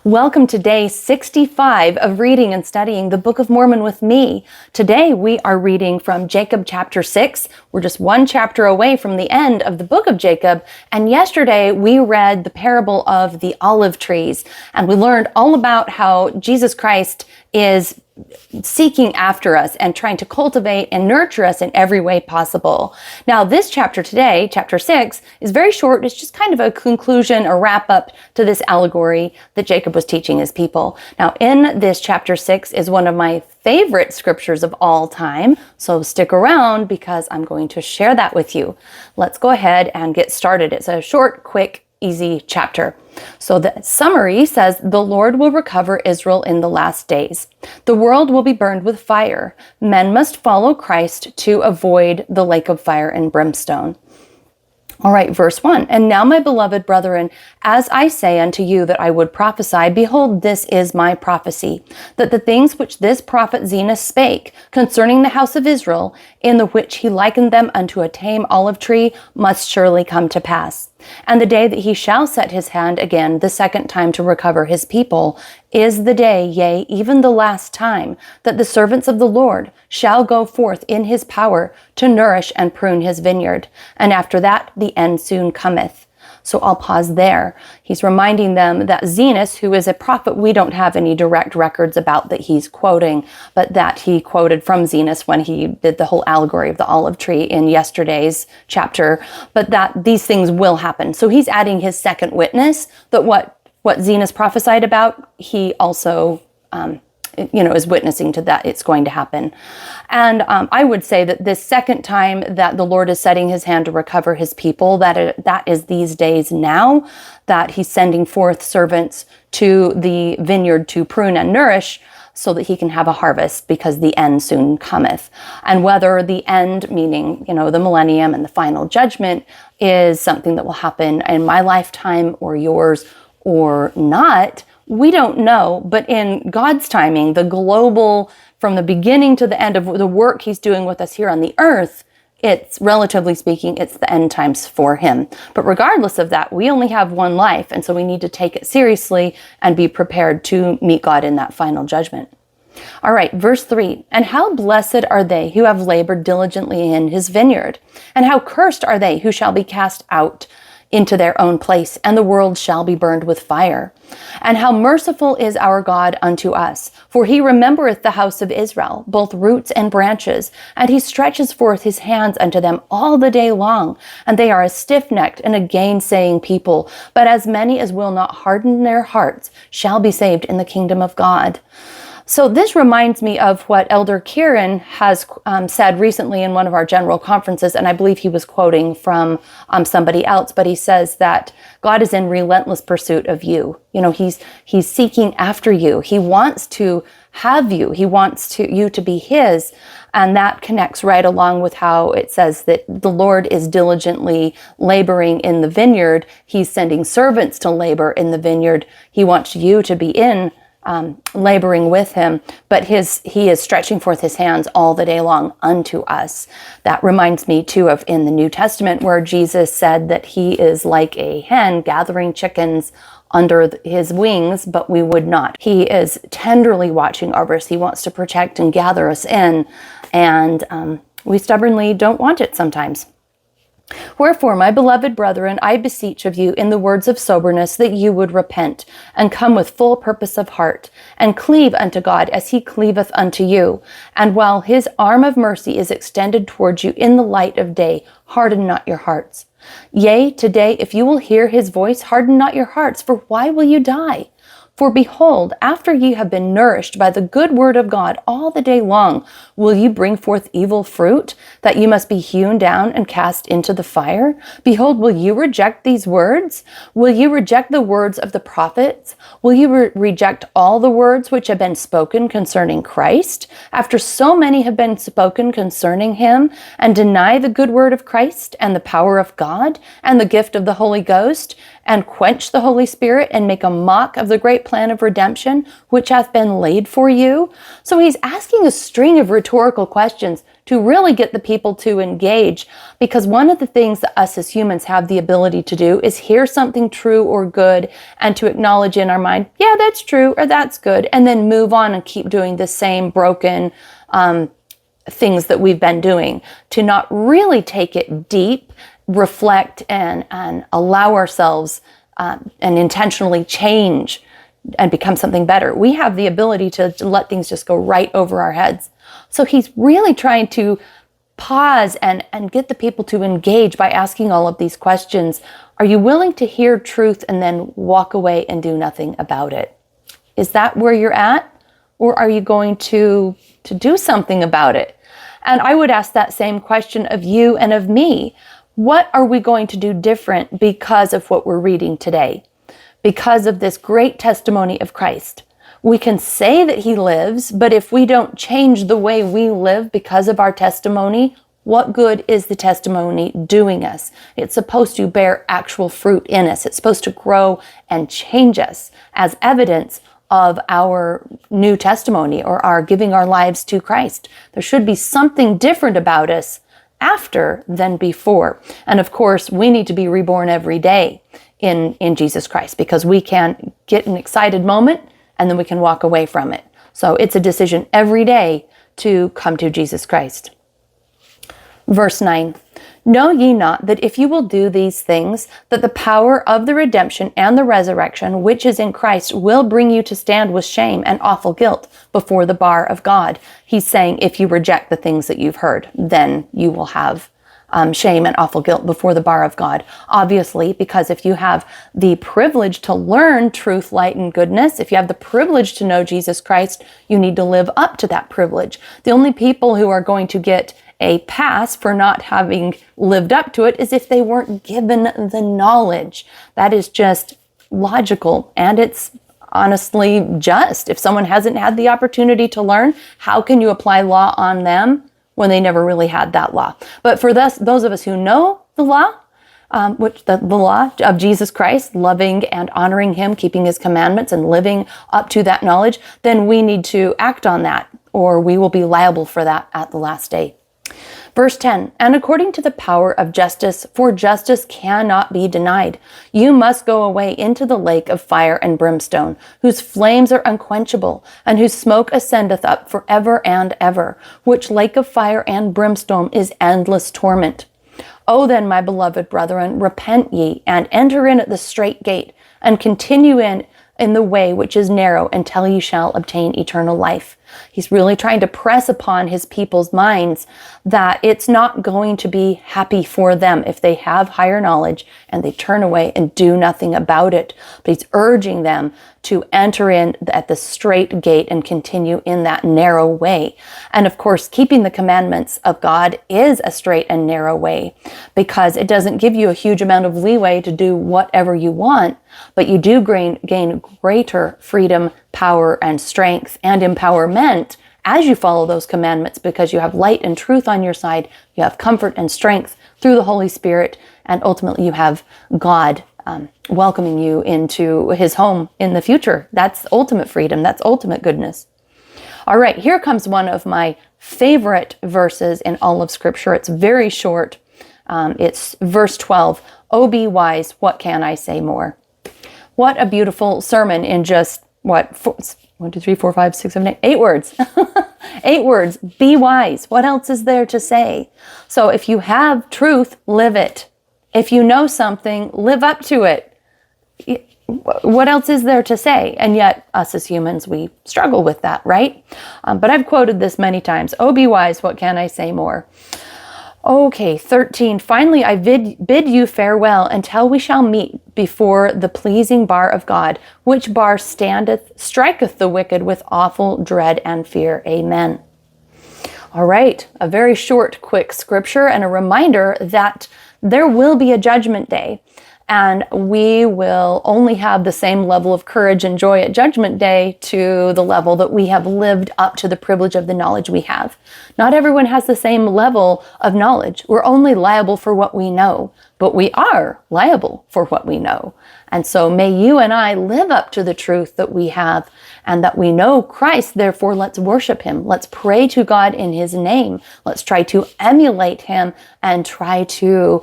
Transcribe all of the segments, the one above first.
Welcome to day 65 of reading and studying the Book of Mormon with me. Today we are reading from Jacob chapter 6. We're just one chapter away from the end of the book of Jacob. And yesterday we read the parable of the olive trees. And we learned all about how Jesus Christ is seeking after us and trying to cultivate and nurture us in every way possible. Now, this chapter today, chapter 6, is very short. It's just kind of a conclusion, a wrap up to this allegory that Jacob was teaching his people. Now, in this chapter 6 is one of my favorite scriptures of all time. So stick around because I'm going to share that with you. Let's go ahead and get started. It's a short, quick, easy chapter. So the summary says, the Lord will recover Israel in the last days. The world will be burned with fire. Men must follow Christ to avoid the lake of fire and brimstone. All right, verse 1. And now, my beloved brethren, as I say unto you that I would prophesy, behold, this is my prophecy, that the things which this prophet Zenos spake concerning the house of Israel, in the which he likened them unto a tame olive tree, must surely come to pass. And the day that he shall set his hand again the second time to recover his people is the day, yea, even the last time, that the servants of the Lord shall go forth in his power to nourish and prune his vineyard. And after that, the end soon cometh. So I'll pause there. He's reminding them that Zenos, who is a prophet we don't have any direct records about that he's quoting, but that he quoted from Zenos when he did the whole allegory of the olive tree in yesterday's chapter, but that these things will happen. So he's adding his second witness that what Zenos prophesied about, he also is witnessing to that it's going to happen. And I would say that this second time that the Lord is setting his hand to recover his people, that is these days now, that he's sending forth servants to the vineyard to prune and nourish so that he can have a harvest, because the end soon cometh. And whether the end, meaning, the millennium and the final judgment, is something that will happen in my lifetime or yours or not, we don't know, but in God's timing, the global, from the beginning to the end of the work he's doing with us here on the earth, it's, relatively speaking, it's the end times for him. But regardless of that, we only have one life, and so we need to take it seriously and be prepared to meet God in that final judgment. All right, verse 3, and how blessed are they who have labored diligently in his vineyard, and how cursed are they who shall be cast out into their own place, and the world shall be burned with fire. And how merciful is our God unto us, for he remembereth the house of Israel, both roots and branches, and he stretches forth his hands unto them all the day long. And they are a stiff-necked and a gainsaying people, but as many as will not harden their hearts shall be saved in the kingdom of God. So this reminds me of what Elder Kieran has said recently in one of our general conferences, and I believe he was quoting from somebody else, but he says that God is in relentless pursuit of you. He's seeking after you. He wants to have you. He wants you to be his, and that connects right along with how it says that the Lord is diligently laboring in the vineyard. He's sending servants to labor in the vineyard. He wants you to be in laboring with him, but he is stretching forth his hands all the day long unto us. That reminds me too of in the New Testament where Jesus said that he is like a hen gathering chickens under his wings, but we would not. He is tenderly watching over us. He wants to protect and gather us in, and we stubbornly don't want it sometimes. Wherefore, my beloved brethren, I beseech of you in the words of soberness that you would repent and come with full purpose of heart and cleave unto God as he cleaveth unto you. And while his arm of mercy is extended towards you in the light of day, harden not your hearts. Yea, today, if you will hear his voice, harden not your hearts, for why will you die? For behold, after ye have been nourished by the good word of God all the day long, will you bring forth evil fruit, that you must be hewn down and cast into the fire? Behold, will you reject these words? Will you reject the words of the prophets? Will you reject all the words which have been spoken concerning Christ, after so many have been spoken concerning him, and deny the good word of Christ, and the power of God, and the gift of the Holy Ghost? and quench the Holy Spirit and make a mock of the great plan of redemption, which hath been laid for you? So he's asking a string of rhetorical questions to really get the people to engage, because one of the things that us as humans have the ability to do is hear something true or good and to acknowledge in our mind, yeah, that's true or that's good, and then move on and keep doing the same broken things that we've been doing, to not really take it deep, reflect, and allow ourselves and intentionally change and become something better. We have the ability to let things just go right over our heads. So he's really trying to pause and get the people to engage by asking all of these questions. Are you willing to hear truth and then walk away and do nothing about it? Is that where you're at? Or are you going to do something about it? And I would ask that same question of you and of me. What are we going to do different because of what we're reading today? Because of this great testimony of Christ. We can say that he lives, but if we don't change the way we live because of our testimony, what good is the testimony doing us? It's supposed to bear actual fruit in us. It's supposed to grow and change us as evidence of our new testimony or our giving our lives to Christ. There should be something different about us after than before. And of course, we need to be reborn every day in Jesus Christ, because we can get an excited moment and then we can walk away from it. So it's a decision every day to come to Jesus Christ. Verse 9, know ye not that if you will do these things, that the power of the redemption and the resurrection, which is in Christ, will bring you to stand with shame and awful guilt before the bar of God. He's saying if you reject the things that you've heard, then you will have shame and awful guilt before the bar of God. Obviously, because if you have the privilege to learn truth, light, and goodness, if you have the privilege to know Jesus Christ, you need to live up to that privilege. The only people who are going to get a pass for not having lived up to it is if they weren't given the knowledge. That is just logical, and it's honestly just. If someone hasn't had the opportunity to learn, how can you apply law on them when they never really had that law? But for those of us who know the law, which the law of Jesus Christ, loving and honoring him, keeping his commandments and living up to that knowledge, then we need to act on that, or we will be liable for that at the last day. Verse 10, and according to the power of justice, for justice cannot be denied, you must go away into the lake of fire and brimstone, whose flames are unquenchable, and whose smoke ascendeth up forever and ever, which lake of fire and brimstone is endless torment. O then, my beloved brethren, repent ye, and enter in at the strait gate, and continue in the way which is narrow, until ye shall obtain eternal life. He's really trying to press upon his people's minds that it's not going to be happy for them if they have higher knowledge and they turn away and do nothing about it. But he's urging them to enter in at the straight gate and continue in that narrow way. And of course, keeping the commandments of God is a straight and narrow way, because it doesn't give you a huge amount of leeway to do whatever you want, but you do gain greater freedom, power, and strength and empowerment as you follow those commandments, because you have light and truth on your side, you have comfort and strength through the Holy Spirit, and ultimately you have God welcoming you into his home in the future. That's ultimate freedom. That's ultimate goodness. All right, here comes one of my favorite verses in all of Scripture. It's very short. It's verse 12. Oh, be wise, what can I say more? What a beautiful sermon in just, 1, 2, 3, 4, 5, 6, 7, 8, 8 words. 8 words. Be wise. What else is there to say? So if you have truth, live it. If you know something, live up to it. What else is there to say? And yet, us as humans, we struggle with that, right? But I've quoted this many times. Oh, be wise, what can I say more? Okay, 13. Finally, I bid you farewell until we shall meet before the pleasing bar of God, which bar striketh the wicked with awful dread and fear. Amen. All right, a very short, quick scripture and a reminder that there will be a judgment day. And we will only have the same level of courage and joy at Judgment Day to the level that we have lived up to the privilege of the knowledge we have. Not everyone has the same level of knowledge. We're only liable for what we know, but we are liable for what we know. And so may you and I live up to the truth that we have and that we know Christ. Therefore, let's worship him. Let's pray to God in his name. Let's try to emulate him and try to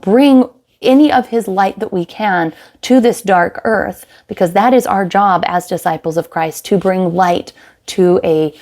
bring any of his light that we can to this dark earth, because that is our job as disciples of Christ, to bring light to a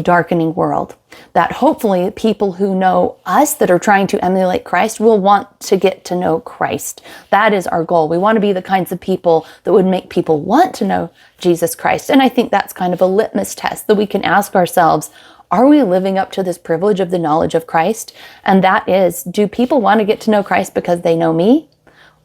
darkening world. That hopefully people who know us that are trying to emulate Christ will want to get to know Christ. That is our goal. We want to be the kinds of people that would make people want to know Jesus Christ. And I think that's kind of a litmus test that we can ask ourselves. Are we living up to this privilege of the knowledge of Christ? And that is, do people want to get to know Christ because they know me?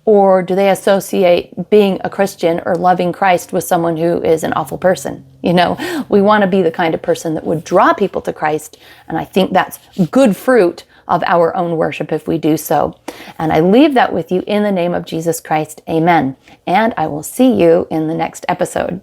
Or do they associate being a Christian or loving Christ with someone who is an awful person? You know, we want to be the kind of person that would draw people to Christ. And I think that's good fruit of our own worship if we do so. And I leave that with you in the name of Jesus Christ. Amen. And I will see you in the next episode.